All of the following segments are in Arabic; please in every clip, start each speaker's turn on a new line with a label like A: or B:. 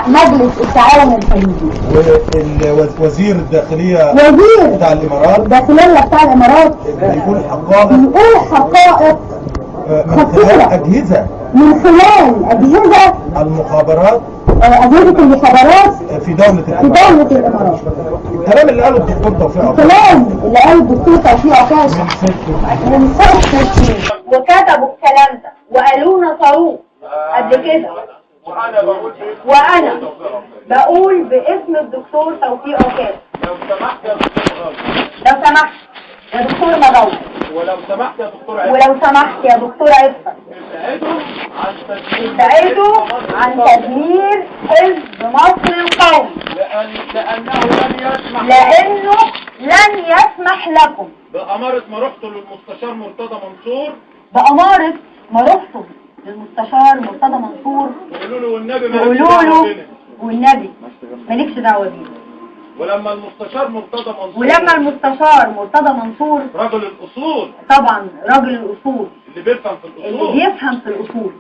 A: مجلس التعاون الخليجي
B: ووزير الداخليه
A: وزير
B: بتاع الامارات
A: الداخليه بتاع الامارات
B: بيقول حقائق
A: خطيره
B: اجهزه
A: من خلال اجهزه
B: المخابرات
A: في دولة الإمارات.
B: الكلام اللي قاله الدكتور توفيق
A: الكلام اللي قاله الدكتور توفيق عكاشة من 6 سنين
C: وكتبوا الكلام ده وقالوا نصروه قبل كده. وأنا بقول باسم الدكتور توفيق عكاشة
D: لو سمحت يا دكتور
C: لو سمحت يا دكتور مغاوي
D: ولو سمحت يا دكتور عفت
C: ولو سمحت يا دكتور عفت ابتعدوا عن تدمير حزب مصر القومي لأنه لن يسمح لكم
D: بأمارة ما رحتوا للمستشار مرتضى منصور يقولوا له
C: والنبي مالكش دعوة بيه.
D: ولما المستشار
C: مرتضى منصور
D: رجل الأصول،
C: طبعا رجل الأصول
D: اللي بيفهم في الأصول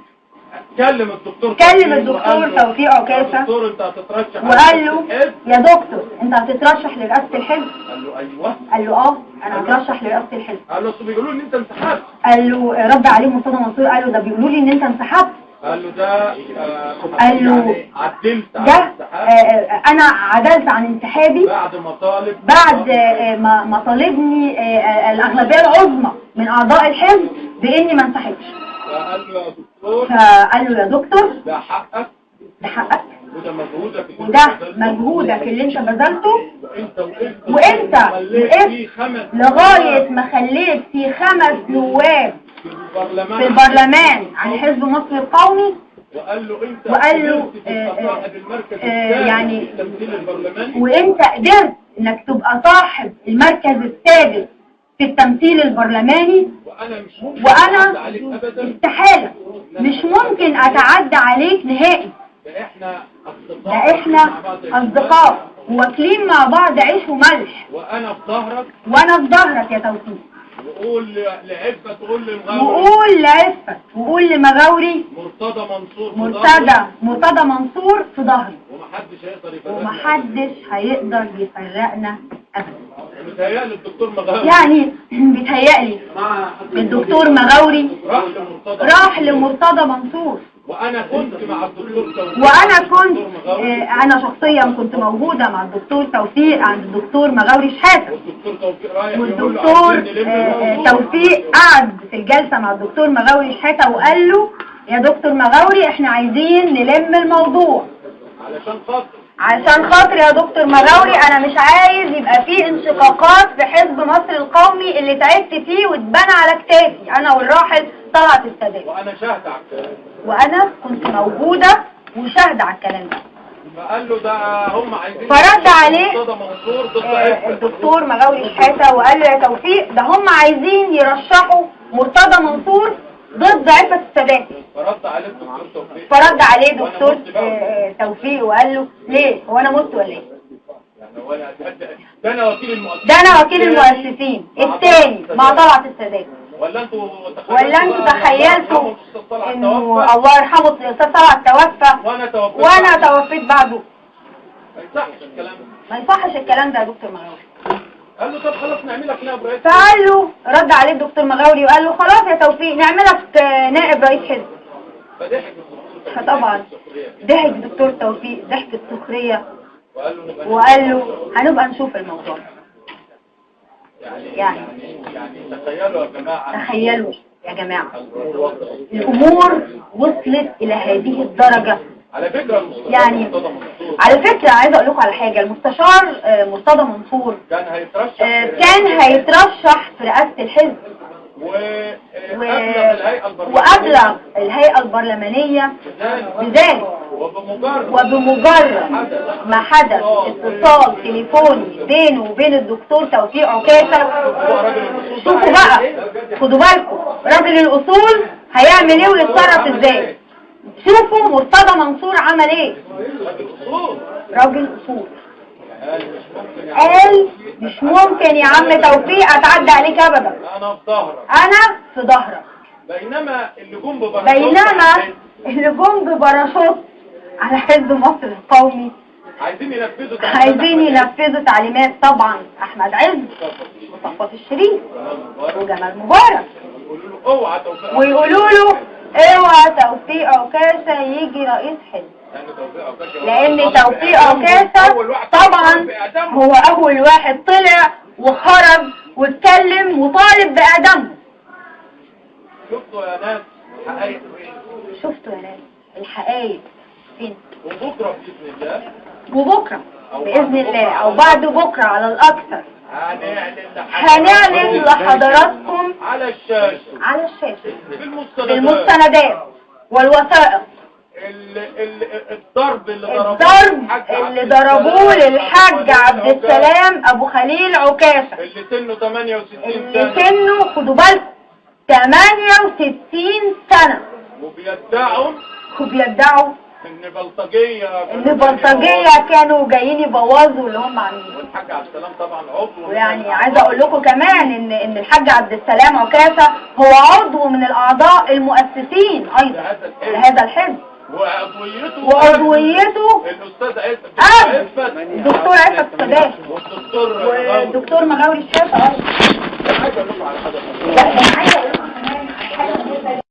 D: كلم الدكتور
C: توفيق عكاشة
D: دكتور انت هتترشح
C: وقال له يا دكتور انت هتترشح لرئاسة الحزب؟
D: قال له ايوه.
C: قال له انا هترشح لرئاسة الحزب.
D: قال له اصل بيقولوا لي ان انت انسحبت.
C: قال له رد عليه مرتضى منصور قال له ده بيقولوا لي ان انت انسحبت.
D: قال له ده
C: قال له
D: يعني عدلت
C: انا عدلت عن انسحابي بعد ما طالبني الاغلبيه العظمى من اعضاء الحزب باني ما انسحبش. فقال له يا دكتور
D: ده حقك
C: وده مجهودك اللي انت بذلته وانت لغايه ما خليت في 5 نواب في البرلمان عن حزب مصر القومي. وقال له يعني وانت قدرت انك تبقى صاحب المركز السادس في التمثيل البرلماني وانا استحالة مش ممكن اتعدى عليك نهائي. ده احنا اصدقاء واكلين مع بعض عيش وملح
D: وانا
C: في ظهرك يا توفيق.
D: وقول لعفت
C: وقول لمغاوري مرتضى منصور في ظهري ومحدش هيقدر يفرقنا ابدا.
D: بيتهيألي الدكتور مغاوري
C: يعني بيتهيألي الدكتور مغاوري راح لمرتضى منصور
D: وانا كنت مع الدكتور توفيق
C: انا شخصيا كنت موجودة مع الدكتور توفيق عند الدكتور مغاوري شحاتة. والدكتور توفيق قعد في الجلسة مع الدكتور مغاوري شحاتة وقال له يا دكتور مغاوري احنا عايزين نلم الموضوع عشان خاطر يا دكتور مغاوري انا مش عايز يبقى فيه انشقاقات في حزب مصر القومي اللي تعبت فيه واتبنى على كتافي انا والراحل طلعت السادات.
D: وانا شاهد على الكلام
C: وانا كنت موجودة وشاهدة على الكلام ده.
D: فقال له ده هم عايزين
C: فرد عليه الدكتور مغاوري شحاتة وقال له يا توفيق ده هم عايزين يرشحوا مرتضى منصور ضد عفة السادات. فرد عليه دكتور توفيق وقال له ليه هو انا مت ولا ايه؟
D: ده انا
C: وكيل المؤسسين الثاني مع طلعت السادات. ولا انتوا تخيلتوا انه الله يرحمه الاستاذ طلعت توفى وانا توفيت بعده؟ ما يصحش الكلام ده يا دكتور مغاوري.
D: قال له طب خلاص نعملك نائب رئيس.
C: فقال له رد عليه الدكتور مغاوري وقال له خلاص يا توفيق نعملك نائب رئيس حزب. فطبعا ضحك الدكتور توفيق ضحكة سخرية وقال له هنبقى نشوف الموضوع. يعني تخيلوا يا جماعة الأمور وصلت إلى هذه الدرجة. يعني على فكرة عايزة أقول لكم على حاجة. المستشار مرتضى منصور كان هيترشح في رئاسة الحزب وأبلغ الهيئة البرلمانية بذلك. وبمجرد ما حدث اتصال تليفوني بينه وبين الدكتور توفيق عكاشة شوفوا بقى خدوا بالكم راجل الأصول هيعمل ايه ويتصرف ازاي. شوفوا مرتضى منصور عمل ايه. راجل أصول قال مش ممكن يا عم توفيق اتعدى عليك ابدا انا في ظهرك.
D: بينما اللي جم بباراشوت
C: على حزب مصر القومي عايزين ينفذوا تعليمات طبعا احمد عز وصفوت الشريف وجمال مبارك، ويقولوا له اوعى توفيق عكاشة يجي رئيس حزب، لان توفيق عكاشة طبعا هو اول واحد طلع وخرج واتكلم وطالب باعدامه.
E: شفتوا يا ناس الحقائق فين؟
C: شفتوا يا ناس الحقائق فين؟
E: وبكره باذن الله
C: او بعد بكره على الاكثر هنعلن لحضراتكم
E: على الشاشه
C: بالمستندات والوثائق
E: الضرب
C: اللي ضربوه للحاج عبد السلام ابو خليل عكاشة
E: اللي سنه 68 سنه،
C: اللي سنه خدوا بالكم 68 سنة، وبيدعوا ان بلطجية كانوا جايين يبوظوا اللي هم عاملينه.
E: والحاج عبد السلام طبعا عضو،
C: ويعني عايزه اقول لكم كمان ان الحاج عبد السلام عكاشة هو عضو من الاعضاء المؤسسين ايضا لهذا الحزب، وعضويته
E: الاستاذ
C: عفت الدكتور عفت السادات والدكتور مغاوري الشافعي.
E: عايز اقول لكم على حاجه.
C: لا انا عايزه اقول لكم كمان على حاجه